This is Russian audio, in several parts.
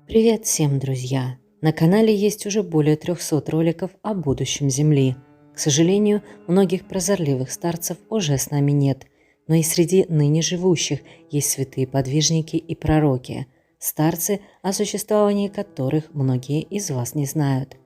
Привет всем, друзья! На канале есть уже более 300 роликов о будущем Земли. К сожалению, многих прозорливых старцев уже с нами нет, но и среди ныне живущих есть святые подвижники и пророки, старцы, о существовании которых многие из вас не знают.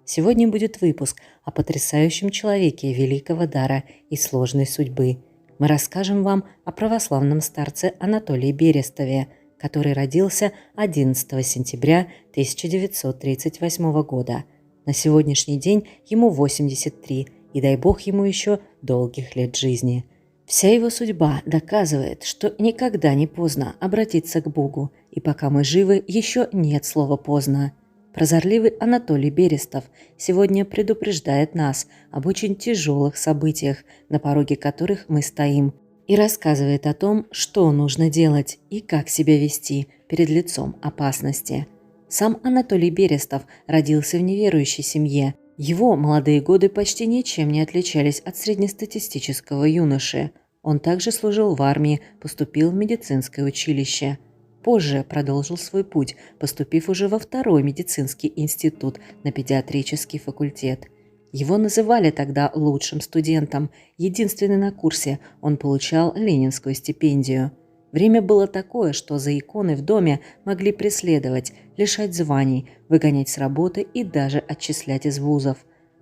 Сегодня будет выпуск о потрясающем человеке великого дара и сложной судьбы. Мы расскажем вам о православном старце Анатолии Берестове, который родился 11 сентября 1938 года. На сегодняшний день ему 83, и дай Бог ему еще долгих лет жизни. Вся его судьба доказывает, что никогда не поздно обратиться к Богу, и пока мы живы, еще нет слова «поздно». Прозорливый Анатолий Берестов сегодня предупреждает нас об очень тяжелых событиях, на пороге которых мы стоим, и рассказывает о том, что нужно делать и как себя вести перед лицом опасности. Сам Анатолий Берестов родился в неверующей семье. Его молодые годы почти ничем не отличались от среднестатистического юноши. Он также служил в армии, поступил в медицинское училище. Позже продолжил свой путь, поступив уже во второй медицинский институт на педиатрический факультет. Его называли тогда лучшим студентом. Единственный на курсе он получал ленинскую стипендию. Время было такое, что за иконы в доме могли преследовать, лишать званий, выгонять с работы и даже отчислять из вузов.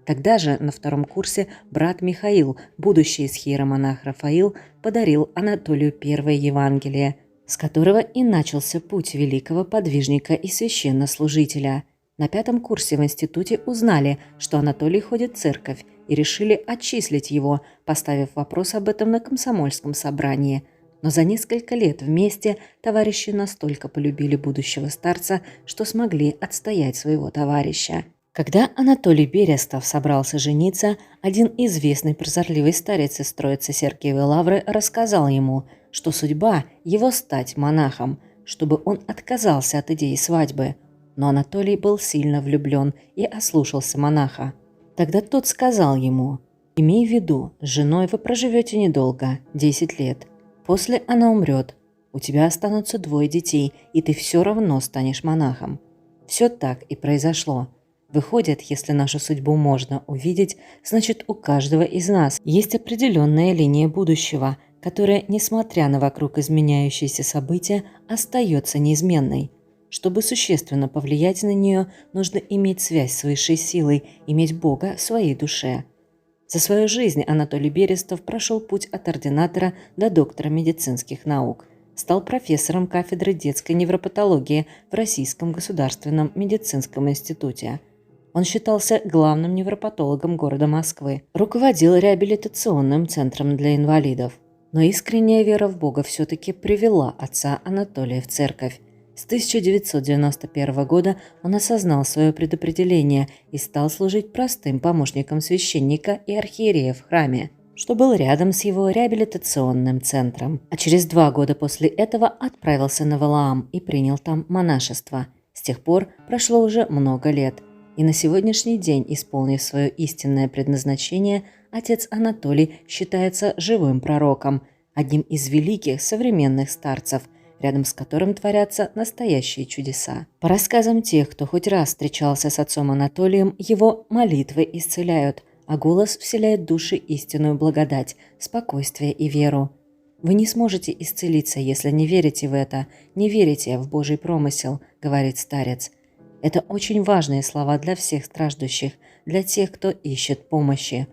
Тогда же на втором курсе брат Михаил, будущий схиеромонах Рафаил, подарил Анатолию первое Евангелие, с которого и начался путь великого подвижника и священнослужителя. На пятом курсе в институте узнали, что Анатолий ходит в церковь, и решили отчислить его, поставив вопрос об этом на комсомольском собрании. Но за несколько лет вместе товарищи настолько полюбили будущего старца, что смогли отстоять своего товарища. Когда Анатолий Берестов собрался жениться, один известный прозорливый старец из Троицы Сергиевой Лавры рассказал ему, что судьба его стать монахом, чтобы он отказался от идеи свадьбы. Но Анатолий был сильно влюблен и ослушался монаха. Тогда тот сказал ему: «Имей в виду, с женой вы проживете недолго, 10 лет. После она умрет, у тебя останутся 2 детей, и ты все равно станешь монахом». Все так и произошло. Выходит, если нашу судьбу можно увидеть, значит, у каждого из нас есть определенная линия будущего, которая, несмотря на вокруг изменяющиеся события, остается неизменной. Чтобы существенно повлиять на нее, нужно иметь связь с высшей силой, иметь Бога в своей душе. За свою жизнь Анатолий Берестов прошел путь от ординатора до доктора медицинских наук. Стал профессором кафедры детской невропатологии в Российском государственном медицинском институте. Он считался главным невропатологом города Москвы, руководил реабилитационным центром для инвалидов. Но искренняя вера в Бога все-таки привела отца Анатолия в церковь. С 1991 года он осознал свое предопределение и стал служить простым помощником священника и архиерея в храме, что был рядом с его реабилитационным центром. А через 2 года после этого отправился на Валаам и принял там монашество. С тех пор прошло уже много лет. И на сегодняшний день, исполнив свое истинное предназначение, отец Анатолий считается живым пророком, одним из великих современных старцев, рядом с которым творятся настоящие чудеса. По рассказам тех, кто хоть раз встречался с отцом Анатолием, его молитвы исцеляют, а голос вселяет в души истинную благодать, спокойствие и веру. Вы не сможете исцелиться, если не верите в это, не верите в Божий промысел, говорит старец. Это очень важные слова для всех страждущих, для тех, кто ищет помощи.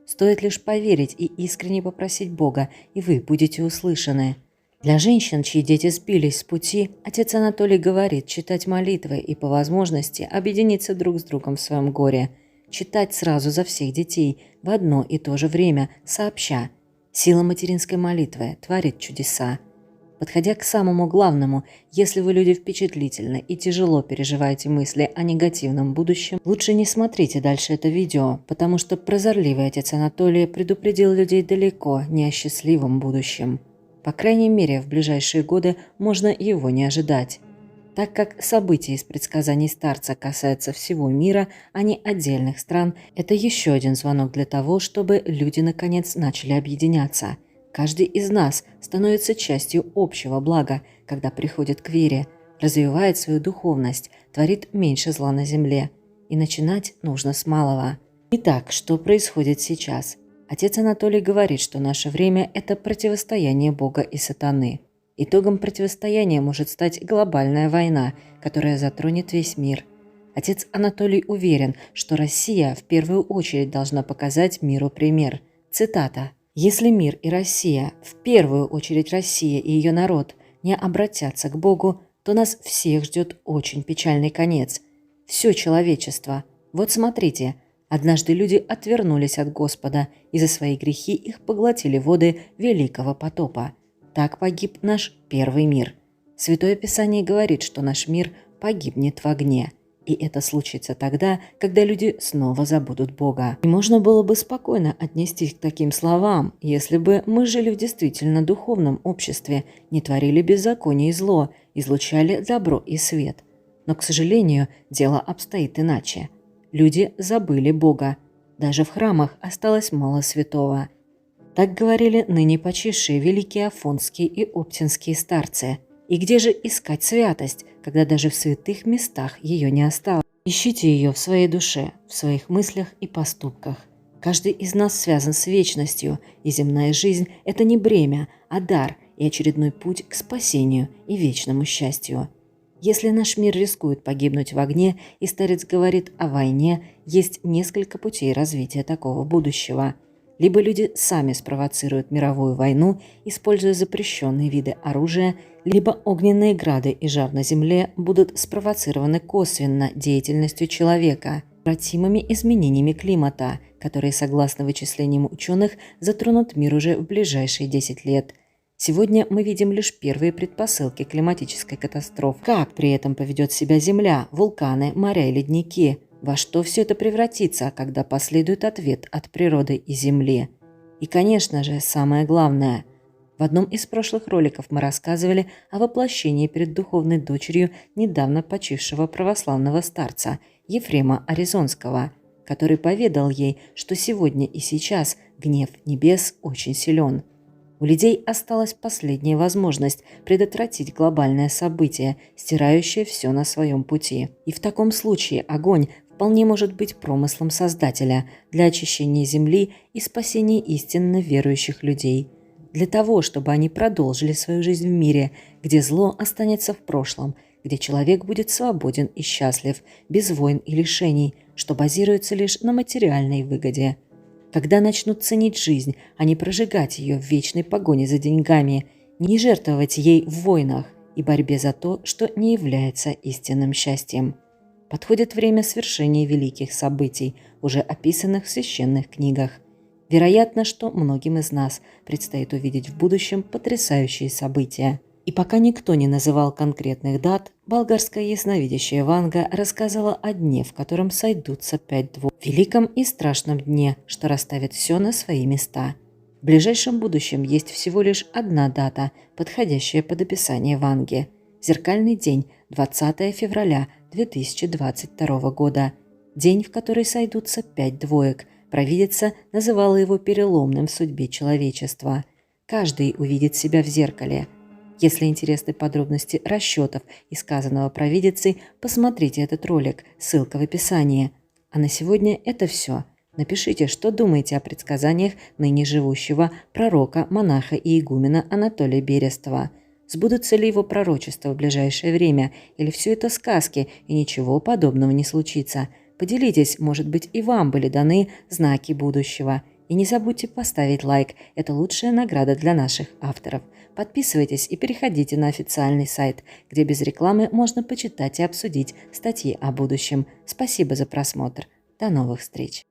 Стоит лишь поверить и искренне попросить Бога, и вы будете услышаны. Для женщин, чьи дети сбились с пути, отец Анатолий говорит читать молитвы и по возможности объединиться друг с другом в своем горе. Читать сразу за всех детей в одно и то же время, сообща. Сила материнской молитвы творит чудеса. Подходя к самому главному, если вы люди впечатлительны и тяжело переживаете мысли о негативном будущем, лучше не смотрите дальше это видео, потому что прозорливый отец Анатолий предупредил людей далеко не о счастливом будущем. По крайней мере, в ближайшие годы можно его не ожидать. Так как события из предсказаний старца касаются всего мира, а не отдельных стран, это еще один звонок для того, чтобы люди наконец начали объединяться. Каждый из нас становится частью общего блага, когда приходит к вере. развивает свою духовность, творит меньше зла на земле. И начинать нужно с малого. Итак, что происходит сейчас? Отец Анатолий говорит, что наше время – это противостояние Бога и сатаны. Итогом противостояния может стать глобальная война, которая затронет весь мир. Отец Анатолий уверен, что Россия в первую очередь должна показать миру пример. Цитата. «Если мир и Россия, в первую очередь Россия и ее народ, не обратятся к Богу, то нас всех ждет очень печальный конец. Все человечество. Вот смотрите, однажды люди отвернулись от Господа, и за свои грехи их поглотили воды великого потопа. Так погиб наш первый мир. Святое Писание говорит, что наш мир погибнет в огне. И это случится тогда, когда люди снова забудут Бога. И можно было бы спокойно отнестись к таким словам, если бы мы жили в действительно духовном обществе, не творили беззаконие и зло, излучали добро и свет. Но, к сожалению, дело обстоит иначе. Люди забыли Бога. Даже в храмах осталось мало святого. Так говорили ныне почившие великие афонские и оптинские старцы. И где же искать святость, когда даже в святых местах ее не осталось? Ищите ее в своей душе, в своих мыслях и поступках. Каждый из нас связан с вечностью, и земная жизнь – это не бремя, а дар и очередной путь к спасению и вечному счастью. Если наш мир рискует погибнуть в огне, и старец говорит о войне, есть несколько путей развития такого будущего. Либо люди сами спровоцируют мировую войну, используя запрещенные виды оружия, либо огненные грады и жар на земле будут спровоцированы косвенно деятельностью человека, обратимыми изменениями климата, которые, согласно вычислениям ученых, затронут мир уже в ближайшие 10 лет. Сегодня мы видим лишь первые предпосылки климатической катастрофы. Как при этом поведет себя Земля, вулканы, моря и ледники? Во что все это превратится, когда последует ответ от природы и Земли? И, конечно же, самое главное. В одном из прошлых роликов мы рассказывали о воплощении перед духовной дочерью недавно почившего православного старца Ефрема Аризонского, который поведал ей, что сегодня и сейчас гнев небес очень силен. У людей осталась последняя возможность предотвратить глобальное событие, стирающее все на своем пути. И в таком случае огонь вполне может быть промыслом Создателя для очищения земли и спасения истинно верующих людей. Для того, чтобы они продолжили свою жизнь в мире, где зло останется в прошлом, где человек будет свободен и счастлив, без войн и лишений, что базируется лишь на материальной выгоде. Когда начнут ценить жизнь, а не прожигать ее в вечной погоне за деньгами, не жертвовать ей в войнах и борьбе за то, что не является истинным счастьем. Подходит время свершения великих событий, уже описанных в священных книгах. Вероятно, что многим из нас предстоит увидеть в будущем потрясающие события. И пока никто не называл конкретных дат, болгарская ясновидящая Ванга рассказала о дне, в котором сойдутся 5 двоек. В великом и страшном дне, что расставит все на свои места. В ближайшем будущем есть всего лишь одна дата, подходящая под описание Ванги. Зеркальный день, 20 февраля 2022 года. День, в который сойдутся 5 двоек. Провидица называла его переломным в судьбе человечества. Каждый увидит себя в зеркале. Если интересны подробности расчетов и сказанного провидицей, посмотрите этот ролик, ссылка в описании. А на сегодня это все. Напишите, что думаете о предсказаниях ныне живущего пророка, монаха и игумена Анатолия Берестова. Сбудутся ли его пророчества в ближайшее время, или все это сказки и ничего подобного не случится? Поделитесь, может быть, и вам были даны знаки будущего. И не забудьте поставить лайк, это лучшая награда для наших авторов. Подписывайтесь и переходите на официальный сайт, где без рекламы можно почитать и обсудить статьи о будущем. Спасибо за просмотр. До новых встреч!